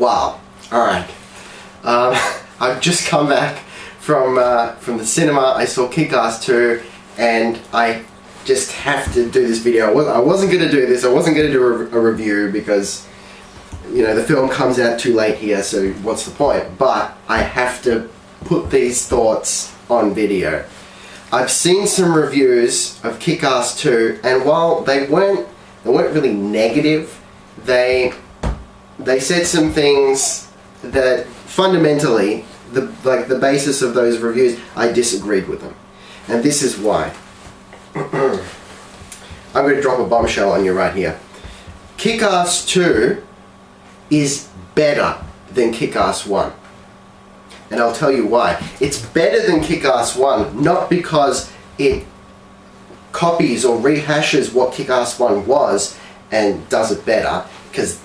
Wow. All right. I've just come back from the cinema. I saw Kick-Ass 2, and I just have to do this video. I wasn't going to do this. I wasn't going to do a review because, you know, the film comes out too late here, so what's the point? But I have to put these thoughts on video. I've seen some reviews of Kick-Ass 2, and while they weren't really negative, they said some things that fundamentally, the basis of those reviews, I disagreed with them. And this is why. I'm going to drop a bombshell on you right here. Kick-Ass 2 is better than Kick-Ass 1. And I'll tell you why. It's better than Kick-Ass 1, not because it copies or rehashes what Kick-Ass 1 was and does it better, because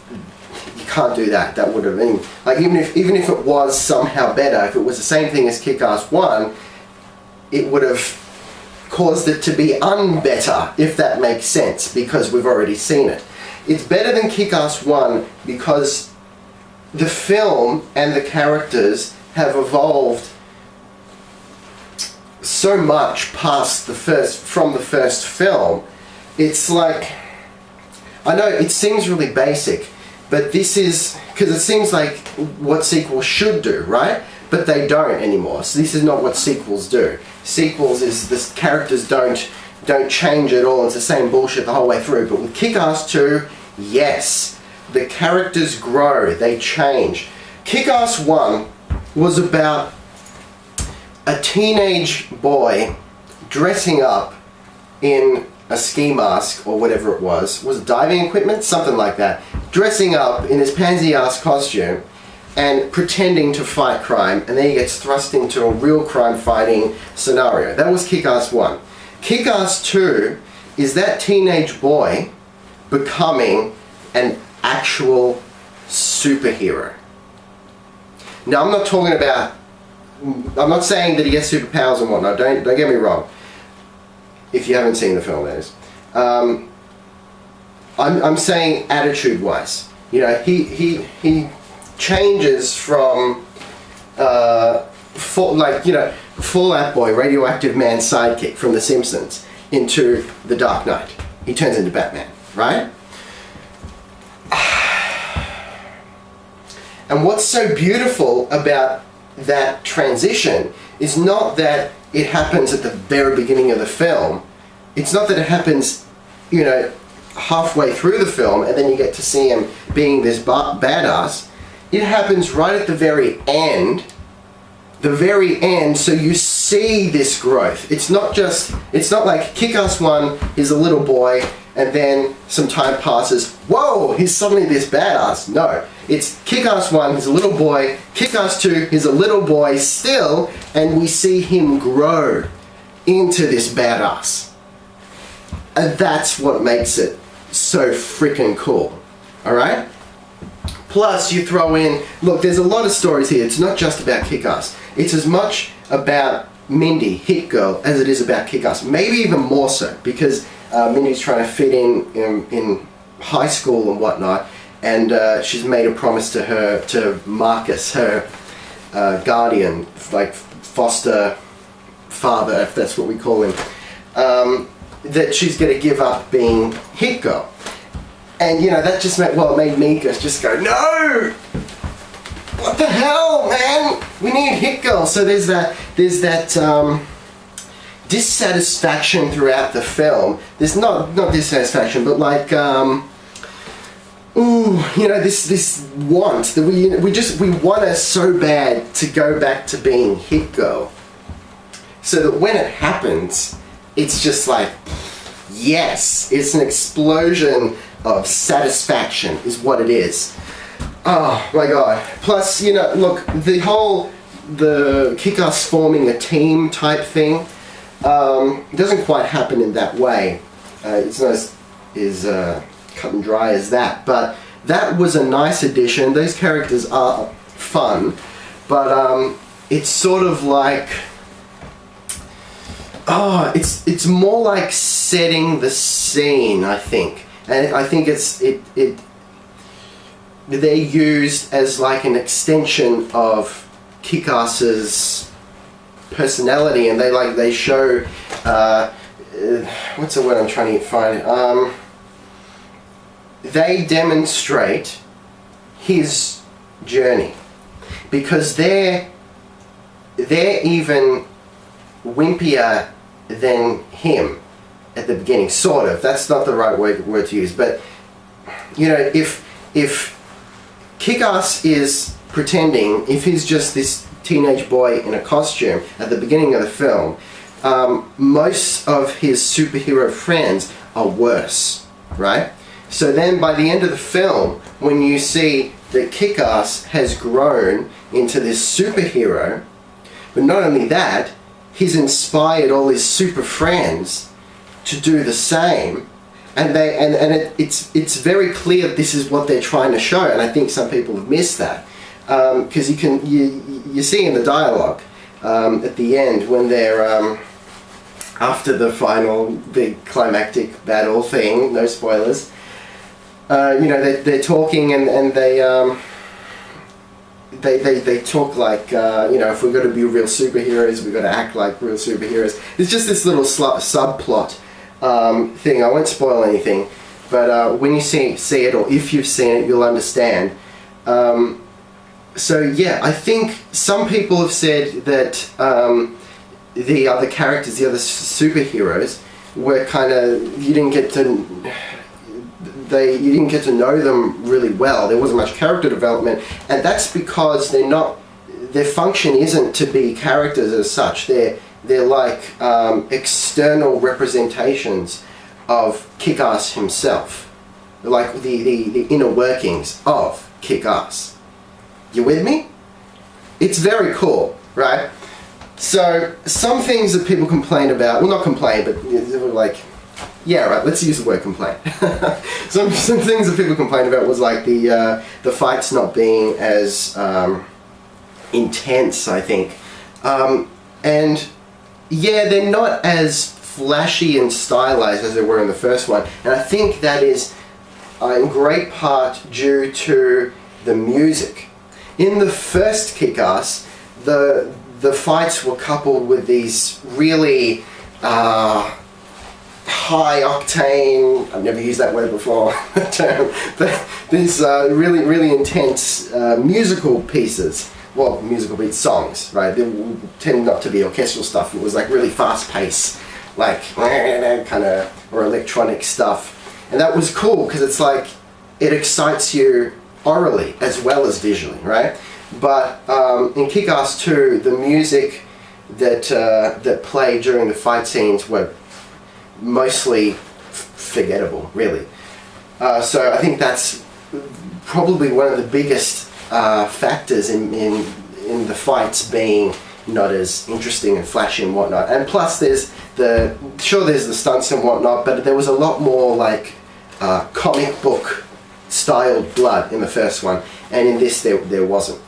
you can't do that. That would have been, like, even if it was somehow better, if it was the same thing as Kick-Ass 1, it would have caused it to be unbetter, if that makes sense, because we've already seen it. It's better than Kick-Ass 1 because the film and the characters have evolved so much past from the first film. It's like, I know it seems really basic, but this is, because it seems like what sequels should do, right? But they don't anymore. So this is not what sequels do. Sequels is the characters don't change at all. It's the same bullshit the whole way through. But with Kick-Ass 2, yes, the characters grow, they change. Kick-Ass 1 was about a teenage boy dressing up in a ski mask or whatever it was it diving equipment? Something like that. Dressing up in his pansy-ass costume and pretending to fight crime, and then he gets thrust into a real crime fighting scenario. That was Kick-Ass 1. Kick-Ass 2 is that teenage boy becoming an actual superhero. Now, I'm not talking about, I'm not saying that he gets superpowers and whatnot, don't get me wrong. If you haven't seen the film, that is. I'm saying attitude-wise. You know, he changes from Fallout Boy, Radioactive Man sidekick from The Simpsons, into The Dark Knight. He turns into Batman, right? And what's so beautiful about that transition is not that it happens at the very beginning of the film. It's not that it happens, you know, halfway through the film and then you get to see him being this badass. It happens right at the very end. So you see this growth. It's not like Kick-Ass 1 is a little boy and then some time passes, whoa, he's suddenly this badass. No, it's Kick-Ass 1, he's a little boy, Kick-Ass 2, he's a little boy still, and we see him grow into this badass. And that's what makes it so freaking cool, alright? Plus, you throw in, look, there's a lot of stories here. It's not just about Kick-Ass. It's as much about Mindy, Hit Girl, as it is about Kick-Ass. Maybe even more so, because Mindy's trying to fit in high school and whatnot, and she's made a promise to Marcus, her guardian, like foster father, if that's what we call him, that she's going to give up being Hit Girl. And, you know, that just made me just go, no! What the hell, man? We need Hit Girl. So there's that dissatisfaction throughout the film. There's not dissatisfaction, but like, you know, this want that we want her so bad to go back to being Hit Girl. So that when it happens, it's just like, yes, it's an explosion of satisfaction is what it is. Oh my god. Plus, you know, look, the Kick-Ass forming a team type thing doesn't quite happen in that way. It's not as cut and dry as that, but that was a nice addition. Those characters are fun, but it's sort of like, it's more like setting the scene, I think. And I think they're used as like an extension of Kick-Ass's personality, and they show what's the word I'm trying to find? They demonstrate his journey, because they're even wimpier than him at the beginning, sort of. That's not the right word to use, but you know, if Kick-Ass is pretending, if he's just this teenage boy in a costume at the beginning of the film, most of his superhero friends are worse, right? So then by the end of the film, when you see that Kick-Ass has grown into this superhero, but not only that, he's inspired all his super friends to do the same, and it's very clear this is what they're trying to show, and I think some people have missed that, because you see in the dialogue at the end when they're after the final big climactic battle thing, no spoilers, you know, they're talking, and they talk like, you know, if we're going to be real superheroes, we've got to act like real superheroes. There's just this little subplot thing. I won't spoil anything, but when you see it, or if you've seen it, you'll understand. So yeah, I think some people have said that the other characters, the other superheroes, were kind of, you didn't get to know them really well. There wasn't much character development, and that's because their function isn't to be characters as such. They're like external representations of Kick-Ass himself, like the inner workings of Kick-Ass. You with me? It's very cool, right? So some things that people complain about, well, not complain, but like, yeah, right, let's use the word complain. Some things that people complain about was like the fights not being as intense, I think. And yeah, they're not as flashy and stylized as they were in the first one. And I think that is in great part due to the music. In the first Kick-Ass, the fights were coupled with these really high octane, I've never used that word before, term, but these really, really intense musical pieces. Well, musical beat songs, right? They tend not to be orchestral stuff. It was like really fast paced, like kind of, or electronic stuff. And that was cool because it's like, it excites you orally as well as visually, right? But in Kick-Ass 2, the music that played during the fight scenes were mostly forgettable, really. So I think that's probably one of the biggest factors in the fights being not as interesting and flashy and whatnot. And plus there's the stunts and whatnot, but there was a lot more like comic book styled blood in the first one, and in this there wasn't.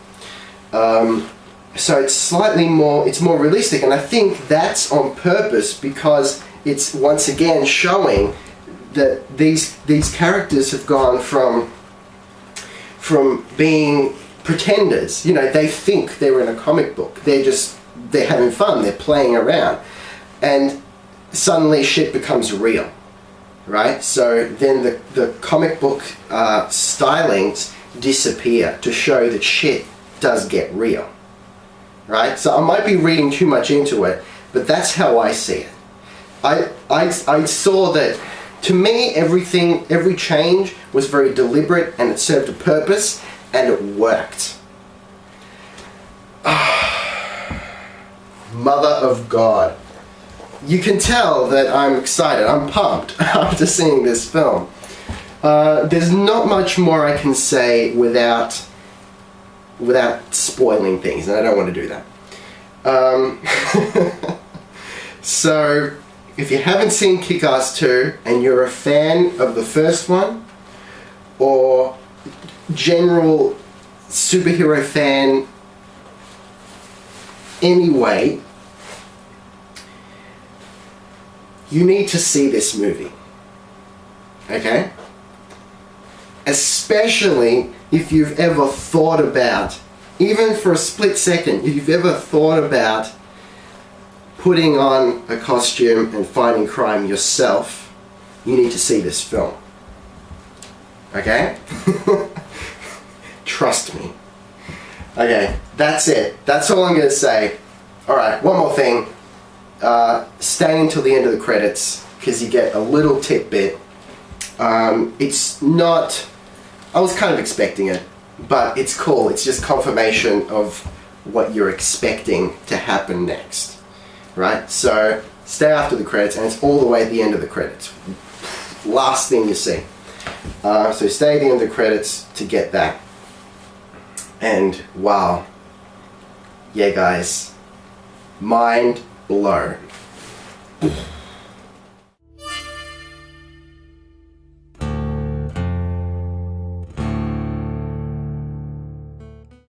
So it's slightly more, it's more realistic, and I think that's on purpose because it's once again showing that these characters have gone from being pretenders. You know, they think they're in a comic book. They're having fun. They're playing around, and suddenly shit becomes real, right? So then the comic book stylings disappear to show that shit does get real, right? So I might be reading too much into it, but that's how I see it. I saw that, to me, every change was very deliberate, and it served a purpose, and it worked. Mother of God. You can tell that I'm excited, I'm pumped after seeing this film. There's not much more I can say without spoiling things, and I don't want to do that. So, if you haven't seen Kick-Ass 2 and you're a fan of the first one, or general superhero fan anyway, you need to see this movie. Okay? especially if you've ever thought about, even for a split second, if you've ever thought about putting on a costume and fighting crime yourself, you need to see this film. Okay? Trust me. Okay, that's it. That's all I'm going to say. Alright, one more thing. Stay until the end of the credits, because you get a little tidbit. It's not... I was kind of expecting it, but it's cool. It's just confirmation of what you're expecting to happen next. Right? So, stay after the credits, and it's all the way at the end of the credits. Last thing you see. So stay at the end of the credits to get that. And wow. Yeah, guys. Mind blown.